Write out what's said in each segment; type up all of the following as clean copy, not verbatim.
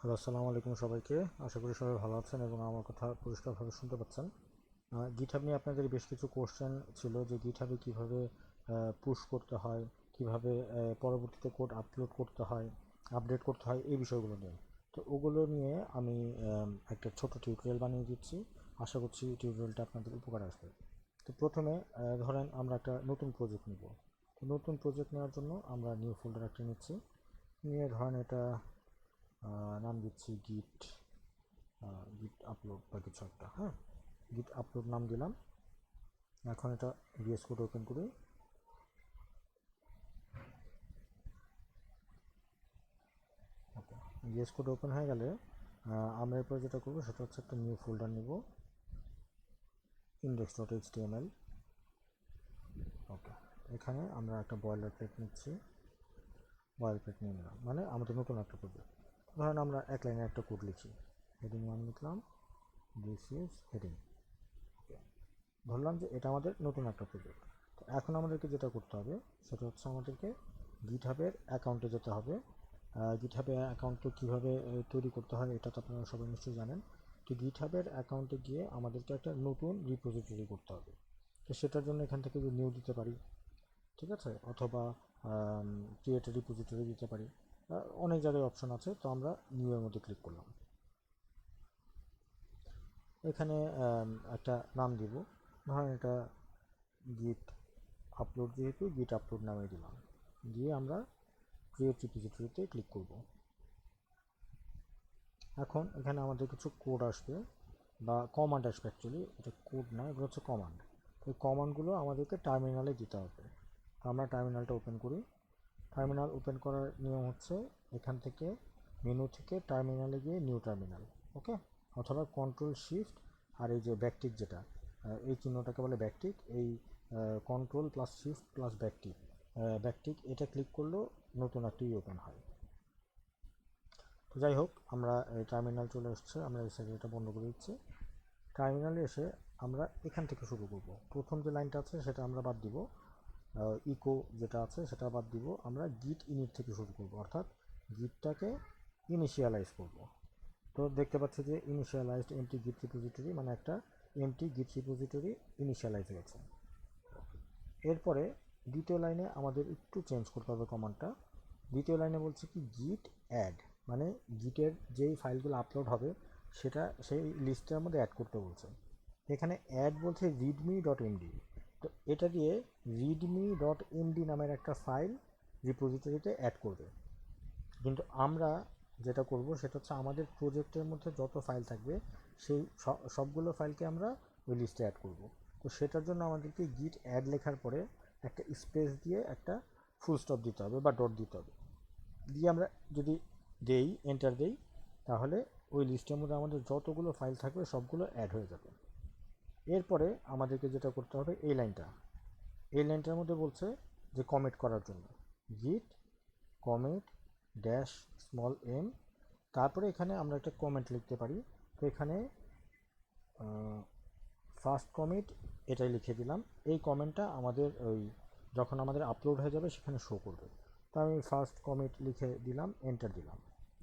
Hello, আসসালামু আলাইকুম সবাইকে। আশা করি সবাই ভালো আছেন এবং আমার কথা পরিষ্কারভাবে শুনতে পাচ্ছেন। গিটহাব নিয়ে আপনাদের বেশ কিছু কোশ্চেন ছিল যে গিটহাবে কীভাবে পুশ করতে হয়, কীভাবে পরবর্তীতে কোড আপলোড করতে হয়, আপডেট করতে হয়, এই বিষয়গুলো নিয়ে। তো ওগুলো নিয়ে আমি একটা ছোট টিউটোরিয়াল বানিয়ে দিচ্ছি। আশা করছি টিউটোরিয়ালটা আপনাদের উপকার আসবে। তো প্রথমে ধরেন আমরা একটা নতুন প্রজেক্ট নেব। তো নতুন প্রজেক্ট নেওয়ার জন্য আমরা নিউ ফোল্ডার একটা নিচ্ছি, নিয়ে ধরেন এটা নাম দিচ্ছি গিট গিট আপলোড বা কিছু একটা। হ্যাঁ, গিট আপলোড নাম দিলাম। এখন এটা ভিএস কোড ওপেন করি। ওকে, ভিএস কোড ওপেন হয়ে গেলে আমরা এরপর যেটা করবো সেটা হচ্ছে একটা নিউ ফোল্ডার নিব, index.html। ওকে, এখানে আমরা একটা বয়লার প্লেট নিচ্ছি, বয়লার প্লেট নিয়ে নিলাম, মানে আমাদের নতুন একটা প্রজেক্ট। ধরেন আমরা এক লাইনে একটা কোড লিখি, হেডিং 1 লিখলাম, দিস ইজ হেডিং। ওকে, ধরলাম যে এটা আমাদের নতুন একটা প্রজেক্ট। তো এখন আমাদেরকে যেটা করতে হবে সেটা হচ্ছে আমাদেরকে গিটহাবের অ্যাকাউন্টে যেতে হবে। গিটহাবে অ্যাকাউন্টে কীভাবে তৈরি করতে হয় এটা তো আপনারা সবাই নিশ্চয়ই জানেন। তো গিটহাবের অ্যাকাউন্টে গিয়ে আমাদেরকে একটা নতুন রিপোজিটরি করতে হবে। তো সেটার জন্য এখান থেকে যে নিউ দিতে পারি, ঠিক আছে, অথবা ক্রিয়েট রিপোজিটরি দিতে পারি। অনেক জায়গায় অপশন আছে, তো আমরা নিউ এর মধ্যে ক্লিক করলাম। এখানে একটা নাম দিব, ধরেন এটা গিট আপলোড, যেহেতু গিট আপলোড নামে দিলাম, দিয়ে আমরা ক্রিয়েট রিপোজিটরিতে ক্লিক করব। এখন এখানে আমাদের কিছু কোড আসবে বা কমান্ড আসবে, অ্যাকচুয়ালি এটা কোড না, এগুলো হচ্ছে কমান্ড। এই কমান্ডগুলো আমাদেরকে টার্মিনালে দিতে হবে। তো আমরা টার্মিনালটা ওপেন করি। টার্মিনাল ওপেন করার নিয়ম হচ্ছে এখান থেকে মেনু থেকে টার্মিনালে গিয়ে নিউ টার্মিনাল, ওকে, অথবা কন্ট্রোল শিফট আর এই যে ব্যাকটিক, যেটা এই চিহ্নটাকে বলে ব্যাকটিক, এই control plus shift plus backtick, backtick এটা ক্লিক করলেও নতুন একটি ওপেন হয়। তো যাই হোক, আমরা এই টার্মিনাল চলে আসছে, আমরা এই সাইডে এটা বন্ধ করে দিচ্ছি। টার্মিনালে এসে আমরা এখান থেকে শুরু করব। প্রথম যে লাইনটা আছে সেটা আমরা বাদ দিব, ইকো যেটা আছে সেটা বাদ দিব, আমরা গিট ইনিট থেকে শুরু করব, অর্থাৎ গিটটাকে ইনিশিয়ালাইজ করব। তো দেখতে পাচ্ছি যে ইনিশিয়ালাইজড এমটি গিট রিপোজিটরি, মানে একটা এমটি গিট রিপোজিটরি ইনিশিয়ালাইজ হয়েছে। এরপরে দ্বিতীয় লাইনে আমাদের একটু চেঞ্জ করতে হবে কমান্ডটা। দ্বিতীয় লাইনে বলছে কি গিট অ্যাড, মানে গিটের যেই ফাইলগুলো আপলোড হবে সেটা সেই লিস্টের মধ্যে অ্যাড করতে বলছে। এখানে অ্যাড বলছে রিডমি ডট এমডি। তো এটা দিয়ে রিডমি ডট এমডি নামের একটা ফাইল রিপোজিটরিতে অ্যাড করবে। কিন্তু আমরা যেটা করব সেটা হচ্ছে আমাদের প্রজেক্টের মধ্যে যত ফাইল থাকবে সেই সবগুলো ফাইলকে আমরা ওই লিস্টে অ্যাড করব। তো সেটার জন্য আমাদেরকে গিট অ্যাড লেখার পরে একটা স্পেস দিয়ে একটা ফুল স্টপ দিতে হবে বা ডট দিতে হবে, দিয়ে আমরা যদি দেই, এন্টার দেই, তাহলে ওই লিস্টের মধ্যে আমাদের যতগুলো ফাইল থাকবে সবগুলো অ্যাড হয়ে যাবে। এরপরে আমাদেরকে যেটা করতে হবে এই লাইনটার মধ্যে বলছে যে কমিট করার জন্য গিট কমিট ড্যাশ স্মল এম, তারপরে এখানে আমরা একটা কমেন্ট লিখতে পারি। তো এখানে ফার্স্ট কমিট এটাই লিখে দিলাম। এই কমেন্টটা আমাদের ওই যখন আমাদের আপলোড হয়ে যাবে সেখানে শো করবে। তো আমি ফার্স্ট কমিট লিখে দিলাম, এন্টার দিলাম।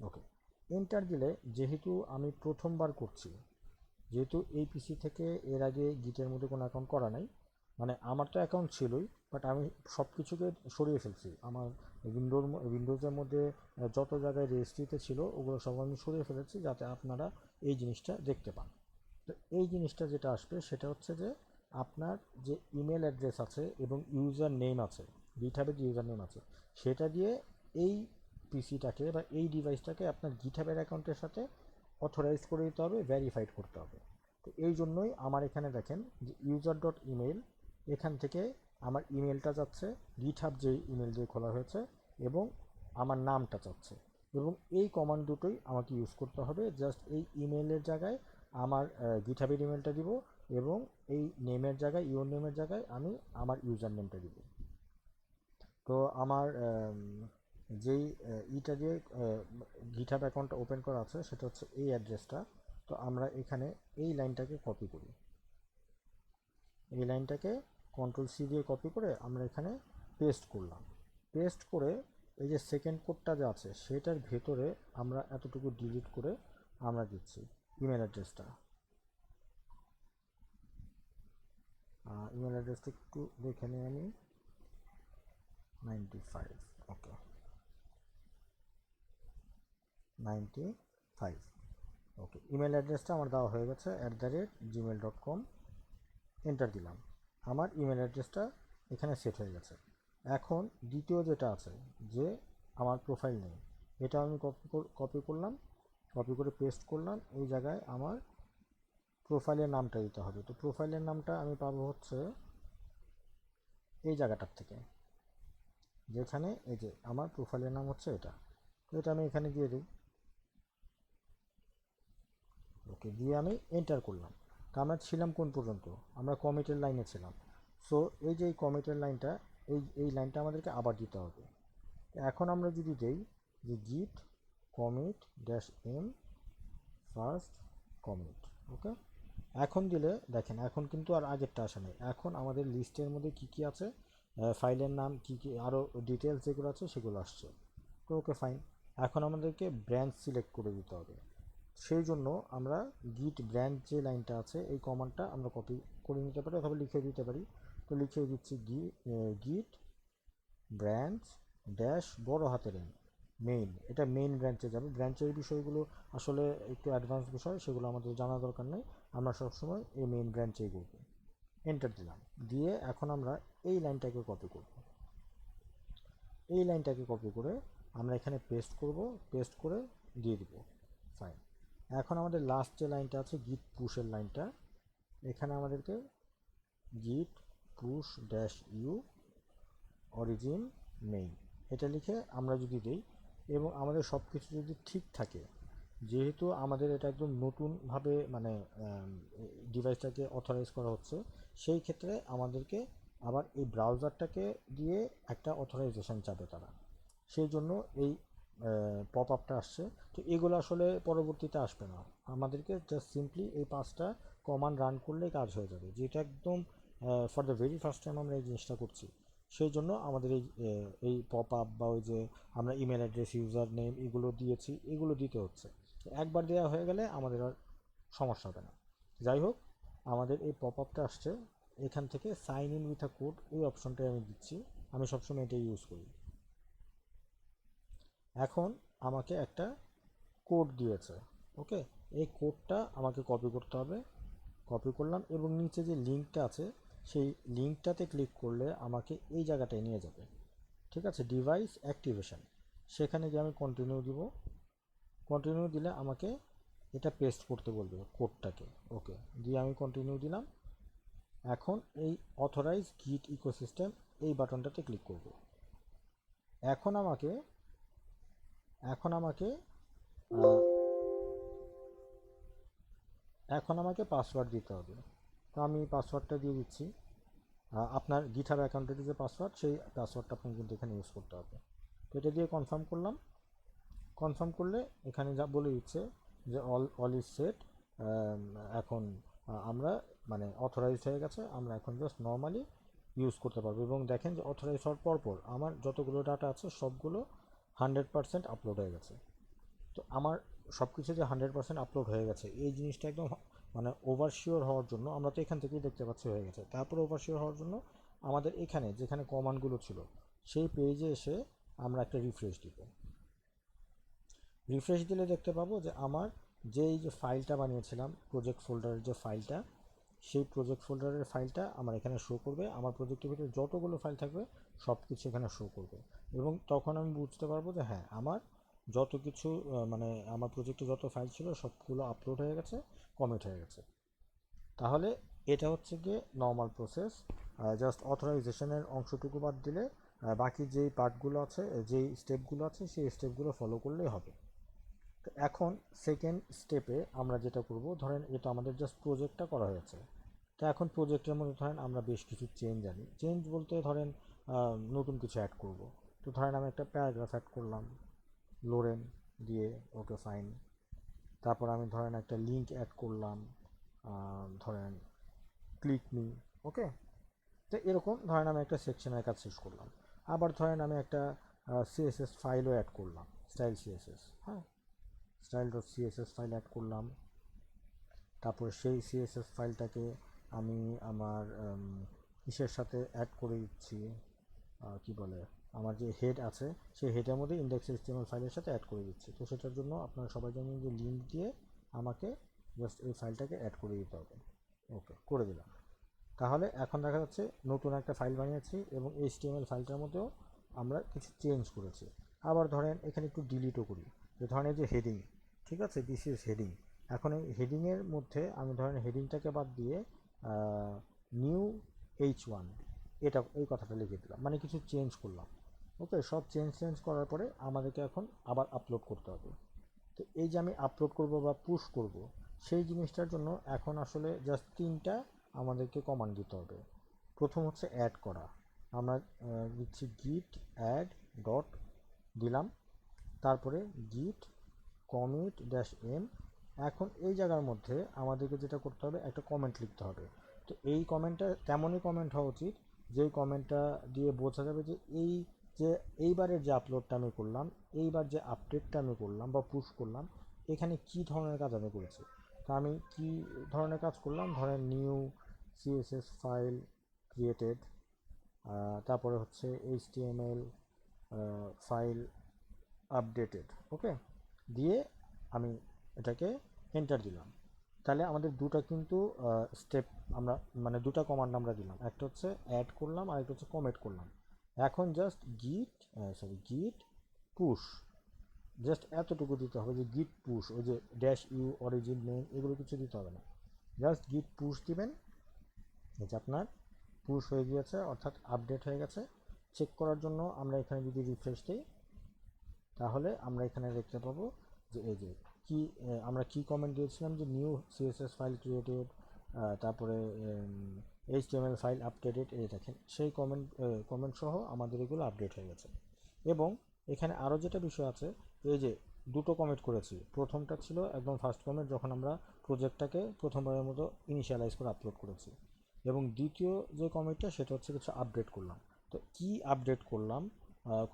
ওকে, এন্টার দিলে যেহেতু আমি প্রথমবার করছি, যেহেতু এই পিসি থেকে এর আগে গিটের মধ্যে কোনো অ্যাকাউন্ট করা নাই, মানে আমার তো অ্যাকাউন্ট ছিলই, বাট আমি সব কিছুকে সরিয়ে ফেলছি। আমার উইন্ডোজের মধ্যে যত জায়গায় রেজিস্ট্রিতে ছিল ওগুলো সব আমি সরিয়ে ফেলেছি, যাতে আপনারা এই জিনিসটা দেখতে পান। তো এই জিনিসটা যেটা আসবে সেটা হচ্ছে যে আপনার যে ইমেল অ্যাড্রেস আছে এবং ইউজার নেম আছে, গিটহাবের যে ইউজার নেম আছে সেটা দিয়ে এই পিসিটাকে বা এই ডিভাইসটাকে আপনার গিটহাবের অ্যাকাউন্টের সাথে অথরাইজ করে দিতে হবে, ভেরিফাইড করতে হবে। তো এই জন্যই আমার এখানে দেখেন যে ইউজার ডট ইমেল, এখান থেকে আমার ইমেলটা যাচ্ছে গিটহাব যে ইমেল দিয়ে খোলা হয়েছে, এবং আমার নামটা চাচ্ছে, এবং এই কমান্ড দুটোই আমাকে ইউজ করতে হবে। জাস্ট এই ইমেলের জায়গায় আমার গিটহাবের ইমেলটা দিব, এবং এই নেমের জায়গায়, ইউর নেমের জায়গায় আমি আমার ইউজার নেমটা দিব। তো আমার যেই ইটা দিয়ে গিটহাব অ্যাকাউন্টটা ওপেন করা আছে সেটা হচ্ছে এই অ্যাড্রেসটা। তো আমরা এখানে এই লাইনটাকে কপি করি, এই লাইনটাকে কন্ট্রোল সি দিয়ে কপি করে আমরা এখানে পেস্ট করলাম। পেস্ট করে এই যে সেকেন্ড কোডটা যে আছে সেটার ভেতরে আমরা এতটুকু ডিলিট করে আমরা দিচ্ছি ইমেল অ্যাড্রেসটা। ইমেল অ্যাড্রেসটা একটু দেখে নিই আমি, 95, ওকে, 95, ওকে। ইমেল অ্যাড্রেসটা আমার দেওয়া হয়ে গেছে @gmail.com, এন্টার দিলাম। আমার ইমেল অ্যাড্রেসটা এখানে সেট হয়ে গেছে। এখন দ্বিতীয় যেটা আছে যে আমার প্রোফাইল নেই, এটা আমি কপি করলাম, কপি করে পেস্ট করলাম। এই জায়গায় আমার প্রোফাইলের নামটা দিতে হবে। তো প্রোফাইলের নামটা আমি পাবো হচ্ছে এই জায়গাটার থেকে, যেখানে এই যে আমার প্রোফাইলের নাম হচ্ছে এটা। তো এটা আমি এখানে দিয়ে দিই, ওকে, দিয়ে আমি এন্টার করলাম। তো আমরা ছিলাম কোন পর্যন্ত, আমরা কমিটের লাইনে ছিলাম। সো এই যে এই কমিটের লাইনটা, এই লাইনটা আমাদেরকে আবার দিতে হবে। এখন আমরা যদি দেই যে git commit -m first commit, okay, এখন দিলে দেখেন এখন কিন্তু আর আগেরটা আসে নাই। এখন আমাদের লিস্টের মধ্যে কি কি আছে, ফাইলের নাম কি কি আরও ডিটেলস যেগুলো আছে সেগুলো আসছে। তো ওকে, ফাইন। এখন আমাদেরকে ব্রাঞ্চ সিলেক্ট করে দিতে হবে। সেই জন্য আমরা গিট ব্রাঞ্চ যে লাইনটা আছে এই কমান্ডটা আমরা কপি করে নিতে পারি অথবা লিখে দিতে পারি। তো লিখে দিচ্ছি গিট ব্রাঞ্চ ড্যাশ বড় হাতের এম মেইন। এটা মেইন ব্রাঞ্চে যাবে। ব্রাঞ্চের বিষয়গুলো আসলে একটু অ্যাডভান্স বিষয়, সেগুলো আমাদের জানা দরকার নেই, আমরা সবসময় এই মেইন ব্রাঞ্চেই করব। এন্টার দিলাম, দিয়ে এখন আমরা এই লাইনটাকে কপি করব। এই লাইনটাকে কপি করে আমরা এখানে পেস্ট করব, পেস্ট করে দিয়ে দিব, ফাইন। এখন আমাদের লাস্ট যে লাইনটা আছে গিট পুশের লাইনটা, এখানে আমাদেরকে git push dash u origin main এটা লিখে আমরা যদি দিই এবং আমাদের সব কিছু যদি ঠিক থাকে, যেহেতু আমাদের এটা একদম নতুনভাবে মানে ডিভাইসটাকে অথরাইজ করা হচ্ছে, সেই ক্ষেত্রে আমাদেরকে আবার এই ব্রাউজারটাকে দিয়ে একটা অথরাইজেশন চাবে তারা, সেই জন্য এই পপ আপটা আসছে। তো এগুলো আসলে পরবর্তীতে আসবে না, আমাদেরকে জাস্ট সিম্পলি এই 5টা কমান্ড রান করলেই কাজ হয়ে যাবে, যেটা একদম for the very first time আমরা এই জিনিসটা করছি। সেই জন্য আমাদের এই পপ আপ বা ওই যে আমরা ইমেল অ্যাড্রেস ইউজার নেম এগুলো দিয়েছি এগুলো দিতে হচ্ছে। একবার দেওয়া হয়ে গেলে আমাদের আর সমস্যা হবে না। যাই হোক, আমাদের এই পপ আপটা আসছে, এখান থেকে sign in with a code এই অপশনটাই আমি দিচ্ছি, আমি সবসময় এটাই ইউজ করি। এখন আমাকে একটা কোড দিয়েছে, ওকে, এই কোডটা আমাকে কপি করতে হবে। কপি করলাম এবং নিচে যে লিঙ্কটা আছে সেই লিঙ্কটাতে ক্লিক করলে আমাকে এই জায়গাটায় নিয়ে যাবে, ঠিক আছে, ডিভাইস অ্যাক্টিভেশন। সেখানে গিয়ে আমি কন্টিনিউ দিব, কন্টিনিউ দিলে আমাকে এটা পেস্ট করতে বলবে কোডটাকে, ওকে, দিয়ে আমি কন্টিনিউ দিলাম। এখন এই অথরাইজ গিট ইকোসিস্টেম এই বাটনটাতে ক্লিক করব। এখন আমাকে এখন আমাকে এখন আমাকে পাসওয়ার্ড দিতে হবে। তো আমি পাসওয়ার্ডটা দিয়ে দিচ্ছি। আপনার গিটহাব অ্যাকাউন্টের যে পাসওয়ার্ড সেই পাসওয়ার্ডটা আপনাকে কিন্তু এখানে ইউজ করতে হবে। তো এটা দিয়ে কনফার্ম করলাম। কনফার্ম করলে এখানে যা বলে দিচ্ছে যে অল ইজ সেট, এখন আমরা মানে অথরাইজড হয়ে গেছে, আমরা এখন জাস্ট নর্মালি ইউজ করতে পারবো। এবং দেখেন যে অথরাইজ হওয়ার পরপর আমার যতগুলো ডাটা আছে সবগুলো 100% আপলোড হয়ে গেছে। তো আমার সব কিছু যে 100% আপলোড হয়ে গেছে এই জিনিসটা একদম মানে ওভারশিওর হওয়ার জন্য, আমরা তো এখান থেকেই দেখতে পাচ্ছি হয়ে গেছে, তারপরে ওভারশিওর হওয়ার জন্য আমাদের এখানে যেখানে কমান্ডগুলো ছিল সেই পেজে এসে আমরা একটা রিফ্রেশ দিব। রিফ্রেশ দিলে দেখতে পাবো যে আমার যেই যে ফাইলটা বানিয়েছিলাম প্রজেক্ট ফোল্ডারের যে ফাইলটা, সেই প্রজেক্ট ফোল্ডারের ফাইলটা আমার এখানে শো করবে। আমার প্রজেক্টের ভিতরে যতগুলো ফাইল থাকবে সব কিছু এখানে শো করবে এবং তখন আমি বুঝতে পারবো যে হ্যাঁ আমার যত কিছু মানে আমার প্রজেক্টে যত ফাইল ছিল সবগুলো আপলোড হয়ে গেছে, কমিট হয়ে গেছে। তাহলে এটা হচ্ছে গিয়ে নর্মাল প্রসেস। জাস্ট অথরাইজেশনের অংশটুকু বাদ দিলে বাকি যেই পার্টগুলো আছে, যেই স্টেপগুলো আছে সেই স্টেপগুলো ফলো করলেই হবে। তো এখন সেকেন্ড স্টেপে আমরা যেটা করব, ধরেন এটা আমাদের জাস্ট প্রজেক্টটা করা হয়েছে। তো এখন প্রজেক্টের মধ্যে ধরেন আমরা বেশ কিছু চেঞ্জ আনি, চেঞ্জ বলতে ধরেন নতুন কিছু অ্যাড করব। তো ধরেন আমি একটা প্যারাগ্রাফ অ্যাড করলাম লোরেন দিয়ে, ওকে, ফাইন। তারপর আমি ধরেন একটা লিঙ্ক অ্যাড করলাম, ধরেন ক্লিক মি, ওকে। তো এরকম ধরেন আমি একটা সেকশনের কাজ শেষ করলাম। আবার ধরেন আমি একটা সিএসএস ফাইলও অ্যাড করলাম, স্টাইল সিএসএস, হ্যাঁ, style dot CSS file add করলাম। তারপরে সেই সিএসএস ফাইলটাকে আমি আমার ইসের সাথে অ্যাড করে দিচ্ছি, কি বলে, আমার যে হেড আছে সেই হেডের মধ্যে ইন্ডেক্স এইচটিএমএল ফাইলের সাথে অ্যাড করে দিচ্ছি। তো সেটার জন্য আপনারা সবাই জানেন যে লিঙ্ক দিয়ে আমাকে জাস্ট এই ফাইলটাকে অ্যাড করে দিতে হবে। ওকে, করে দিলাম। তাহলে এখন দেখা যাচ্ছে নতুন একটা ফাইল বানিয়েছি এবং এইচটিএমএল ফাইলটার মধ্যেও আমরা কিছু চেঞ্জ করেছি। আবার ধরেন এখানে একটু ডিলিটও করি, যে ধরেন এই যে হেডিং, ঠিক আছে, দিস ইজ হেডিং। এখন এই হেডিংয়ের মধ্যে আমি ধরেন হেডিংটাকে বাদ দিয়ে নিউ H1 এটা এই কথাটা লিখে দিলাম, মানে কিছু চেঞ্জ করলাম। ওকে, সব চেঞ্জ করার পরে আমাদেরকে এখন আবার আপলোড করতে হবে। তো এই যে আমি আপলোড করব বা পুশ করব, সেই জিনিসটার জন্য এখন আসলে জাস্ট তিনটা আমাদেরকে কমান্ড দিতে হবে। প্রথম হচ্ছে অ্যাড করা, আমরা দিচ্ছি git add ডট দিলাম, তারপরে git commit -m। এখন এই জায়গার মধ্যে আমাদেরকে যেটা করতে হবে, একটা কমেন্ট লিখতে হবে। তো এই কমেন্টটা তেমনই কমেন্ট হওয়া উচিত যেই কমেন্টটা দিয়ে বোঝা যাবে যে এই যে এইবারের যে আপলোডটা আমি করলাম, এইবার যে আপডেটটা আমি করলাম বা পুশ করলাম, এখানে কি ধরনের কাজ আমি করেছি। তো আমি কি ধরনের কাজ করলাম, ধরেন নিউ সিএসএস ফাইল ক্রিয়েটেড, তারপরে হচ্ছে এইচটিএমএল ফাইল আপডেটেড, ওকে, দিয়ে আমি এটাকে এন্টার দিলাম। তাহলে আমাদের দুটো কিন্তু স্টেপ আমরা, মানে দুটো কমান্ড আমরা দিলাম, একটা হচ্ছে অ্যাড করলাম আর একটা হচ্ছে কমেন্ট করলাম। এখন জাস্ট গিট পুশ, জাস্ট এতটুকু দিতে হবে যে গিট পুশ, ওই যে ড্যাশ ইউ অরিজিন নেম এগুলো কিছু দিতে হবে না, জাস্ট গিট পুশ দিবেন। এই যে আপনার পুশ হয়ে গিয়েছে, অর্থাৎ আপডেট হয়ে গেছে। চেক করার জন্য আমরা এখানে যদি রিফ্রেশ দিই, তাহলে আমরা এখানে দেখতে পাবো যে এই যে কি আমরা কি কমেন্ট দিয়েছিলাম, যে নিউ সিএসএস ফাইল ক্রিয়েটেড, তারপরে এইচটিএমএল ফাইল আপডেটেড, এই দেখেন সেই কমেন্ট সহ আমাদের এগুলো আপডেট হয়ে গেছে। এবং এখানে আরও যেটা বিষয় আছে, এই যে দুটো কমেন্ট করেছি, প্রথমটা ছিল একদম ফার্স্ট কমেন্ট যখন আমরা প্রজেক্টটাকে প্রথমবারের মতো ইনিশিয়ালাইজ করে আপলোড করেছি, এবং দ্বিতীয় যে কমেন্টটা সেটা হচ্ছে কিছু আপডেট করলাম। তো কি আপডেট করলাম,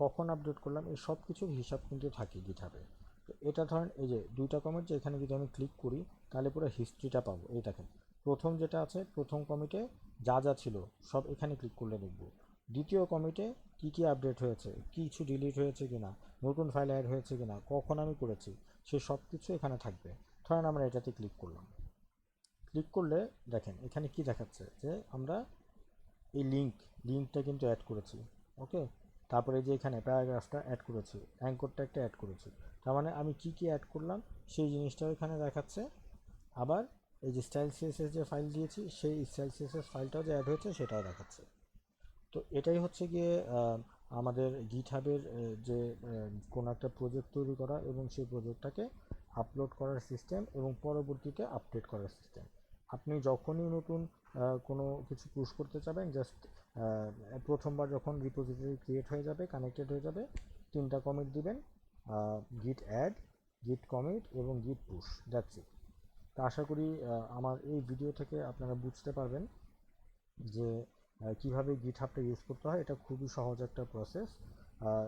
কখন আপডেট করলাম, এই সব কিছুর হিসাব কিন্তু থাকে গিটহাবে। তো এটা ধরেন এই যে দুইটা কমেন্ট, যে এখানে যদি আমি ক্লিক করি তাহলে পুরো হিস্ট্রিটা পাবো। এই দেখেন প্রথম যেটা আছে, প্রথম কমিটে যা যা ছিল সব এখানে ক্লিক করলে দেখব। দ্বিতীয় কমিটে কি কি আপডেট হয়েছে, কিছু ডিলিট হয়েছে কিনা, নতুন ফাইল অ্যাড হয়েছে কিনা, কখন আমি করেছি, সে সব কিছু এখানে থাকবে। ধরেন আমরা এটাতে ক্লিক করলাম, ক্লিক করলে দেখেন এখানে কি দেখাচ্ছে, যে আমরা এই লিঙ্কটা কিন্তু অ্যাড করেছি। ওকে, তারপরে যে এখানে প্যারাগ্রাফটা অ্যাড করেছি, অ্যাঙ্করটা একটা অ্যাড করেছি, তার মানে আমি কি কি অ্যাড করলাম সেই জিনিসটাও এখানে দেখাচ্ছে। আবার এই যে স্টাইল সিএসএস যে ফাইল দিয়েছি, সেই স্টাইল সিএসএস ফাইলটাও যে অ্যাড হয়েছে সেটাও দেখাচ্ছে। তো এটাই হচ্ছে গিয়ে আমাদের গিটহাবের যে কোনো একটা প্রজেক্ট তৈরি করা এবং সেই প্রজেক্টটাকে আপলোড করার সিস্টেম এবং পরবর্তীতে আপডেট করার সিস্টেম। আপনি যখনই নতুন কোনো কিছু পুশ করতে চাবেন, জাস্ট প্রথমবার যখন রিপোজিটরি ক্রিয়েট হয়ে যাবে, কানেক্টেড হয়ে যাবে, তিনটা কমিট দিবেন, গিট অ্যাড, গিট কমিট এবং গিট পুশ, দ্যাটস ইট। তা আশা করি আমার এই ভিডিও থেকে আপনারা বুঝতে পারবেন যে কীভাবে গিটহাবটা ইউজ করতে হয়। এটা খুবই সহজ একটা প্রসেস,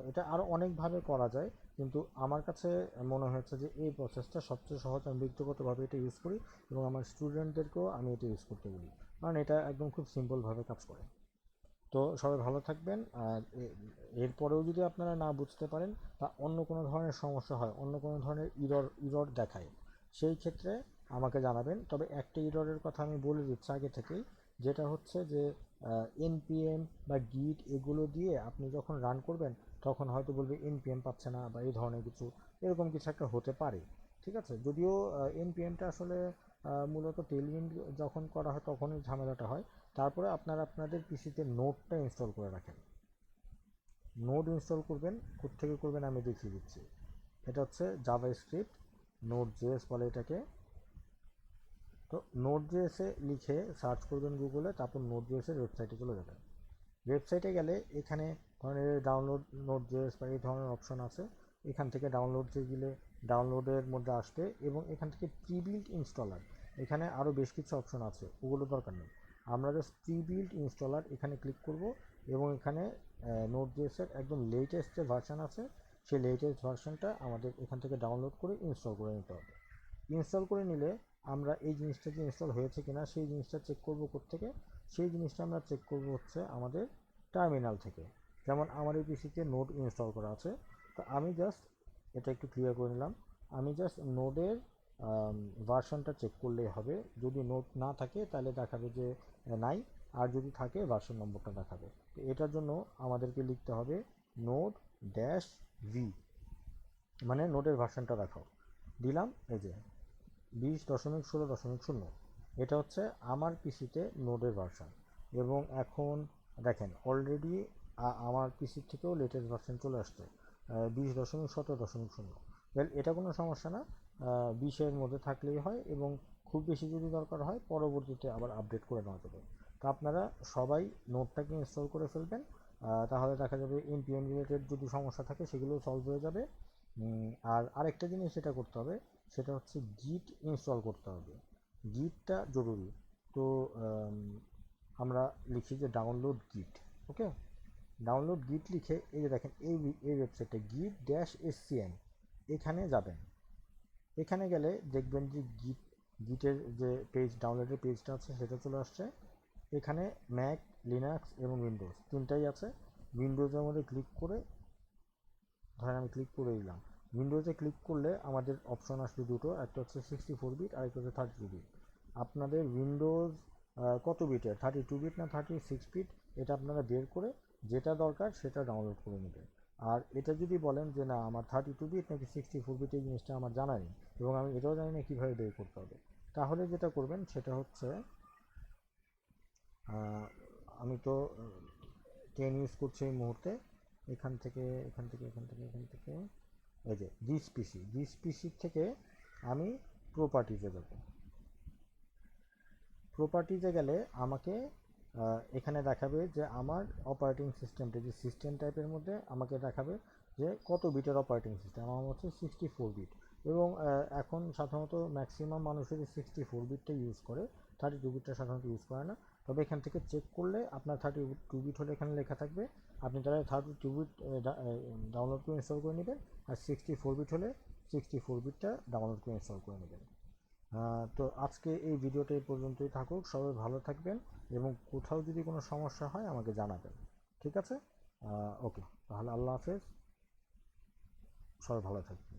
এটা আরও অনেকভাবে করা যায়, কিন্তু আমার কাছে মনে হয়েছে যে এই প্রসেসটা সবচেয়ে সহজ। আমি ব্যক্তিগতভাবে এটা ইউজ করি এবং আমার স্টুডেন্টদেরকেও আমি এটা ইউজ করতে বলি, কারণ এটা একদম খুব সিম্পলভাবে কাজ করে। তো সবাই ভালো থাকবেন। আর এরপরেও যদি আপনারা না বুঝতে পারেন বা অন্য কোনো ধরনের সমস্যা হয়, অন্য কোনো ধরনের ইরর দেখায়, সেই ক্ষেত্রে আমাকে জানাবেন। তবে একটা ইররের কথা আমি বলে দিচ্ছি আগে থেকেই, যেটা হচ্ছে যে npm বা git এগুলো দিয়ে আপনি যখন রান করবেন তখন হয়তো বলবে npm পাচ্ছে না বা এই ধরনের কিছু, এরকম কিছু একটা হতে পারে। ঠিক আছে, যদিও npmটা আসলে মূলত টেলউইন্ড যখন করা হয় তখনই ঝামেলাটা হয়। তারপরে আপনারা আপনাদের পিসিতে নোডটা ইনস্টল করে রাখেন। নোড ইনস্টল করবেন, কোত্থেকে করবেন আমি দেখিয়ে দিচ্ছি। এটা হচ্ছে জাভাস্ক্রিপ্ট নোড জেএস বলে এটাকে। তো নোড জেএসে লিখে সার্চ করবেন গুগলে, তারপর নোড জেএসের ওয়েবসাইটে চলে যাবেন। ওয়েবসাইটে গেলে এখানে ধরনের ডাউনলোড নোড জেএস বা এই ধরনের অপশন আছে, এখান থেকে ডাউনলোডে গেলে ডাউনলোডের মধ্যে আসবে এবং এখান থেকে প্রিবিল্ড ইনস্টলার, এখানে আরও বেশ কিছু অপশন আছে, ওগুলো দরকার নেই। আমরা জাস্ট প্রিবিল্ড ইনস্টলার এখানে ক্লিক করব এবং এখানে নোট জিএসের একদম লেটেস্ট যে ভার্সন আছে সেই লেটেস্ট ভার্সনটা আমাদের এখান থেকে ডাউনলোড করে ইনস্টল করে নিতে হবে। ইনস্টল করে নিলে আমরা এই জিনিসটা যে ইনস্টল হয়েছে কিনা সেই জিনিসটা চেক করব কোত্থেকে, সেই জিনিসটা আমরা চেক করব হচ্ছে আমাদের টার্মিনাল থেকে। যেমন আমার এই পিসিতে নোড ইনস্টল করা আছে, তো আমি জাস্ট এটা একটু ক্লিয়ার করে নিলাম। আমি জাস্ট নোডের ভার্সনটা চেক করলেই হবে। যদি নোড না থাকে তাহলে দেখাবে যে নাই, আর যদি থাকে ভার্সন নম্বরটা দেখাবে। তো এটার জন্য আমাদেরকে লিখতে হবে নোড ড্যাশ ভি, মানে নোডের ভার্সনটা দেখাও। দিলাম এই যে 20.16.0, এটা হচ্ছে আমার পিসিতে নোডের ভার্সন। এবং এখন দেখেন অলরেডি আমার পিসির থেকেও লেটেস্ট ভার্সন চলে আসছে 20.17.0। ওয়েল, এটা কোনো সমস্যা না, 20-এর মধ্যে থাকলেই হয়, এবং খুব বেশি যদি দরকার হয় পরবর্তীতে আবার আপডেট করে নেওয়া যাবে। তো আপনারা সবাই নোটটাকে ইনস্টল করে ফেলবেন, তাহলে দেখা যাবে এনপিএম রিলেটেড যদি সমস্যা থাকে সেগুলো সলভ হয়ে যাবে। আর আরেকটা জিনিস যেটা করতে হবে সেটা হচ্ছে গিট ইনস্টল করতে হবে। গিটটা জরুরি। তো আমরা লিখি যে ডাউনলোড গিট। ওকে, ডাউনলোড গিট লিখে এই যে দেখেন এই ওয়েবসাইটে git scm, এখানে যাবেন। এখানে গেলে দেখবেন যে গিটের যে পেজ, ডাউনলোডের পেজটা আছে সেটা চলে আসছে। এখানে ম্যাক, লিনাক্স এবং উইন্ডোজ তিনটাই আছে। উইন্ডোজের মধ্যে ক্লিক করে, ধরেন আমি ক্লিক করে দিলাম, উইন্ডোজে ক্লিক করলে আমাদের অপশন আসবে দুটো, একটা হচ্ছে 64 বিট আর একটা হচ্ছে 32 বিট। আপনাদের উইন্ডোজ কত বিটের, 32 বিট না 36 বিট, এটা আপনারা বের করে যেটা দরকার সেটা ডাউনলোড করে নেবেন। আর এটা যদি বলেন যে না আমার 32 বিট নাকি 64 বিট এই জিনিসটা আমার জানা নেই এবং আমি এটাও জানি না কীভাবে বের করতে হবে, তাহলে যেটা করবেন সেটা হচ্ছে আমি তো 10 ইউজ করছি এই মুহূর্তে। এখান থেকে এই যে দিস পিসি থেকে আমি প্রপার্টিজে যাব। প্রপার্টিজে গেলে আমাকে এখানে দেখাবে যে আমার অপারেটিং সিস্টেমটা, যে সিস্টেম টাইপের মধ্যে আমাকে দেখাবে যে কত বিটের অপারেটিং সিস্টেম। আমার হচ্ছে 64 বিট, এবং এখন সাধারণত ম্যাক্সিমাম মানুষেরই 64 বিটটা ইউজ করে, 32 বিটটা সাধারণত ইউজ করে না। তবে এখান থেকে চেক করলে আপনার 32 বিট হলে এখানে লেখা থাকবে, আপনি তাহলে 32 বিট ডাউনলোড করে ইনস্টল করে নেবেন, আর 64 বিট হলে 64 বিটটা ডাউনলোড করে ইনস্টল করে নেবেন। তো আজকে এই ভিডিওটা এই পর্যন্তই থাকুক, সবাই ভালো থাকবেন এবং কোথাও যদি কোনো সমস্যা হয় আমাকে জানাবেন। ঠিক আছে? ওকে, তাহলে আল্লাহ হাফেজ, সবাই ভালো থাকবেন।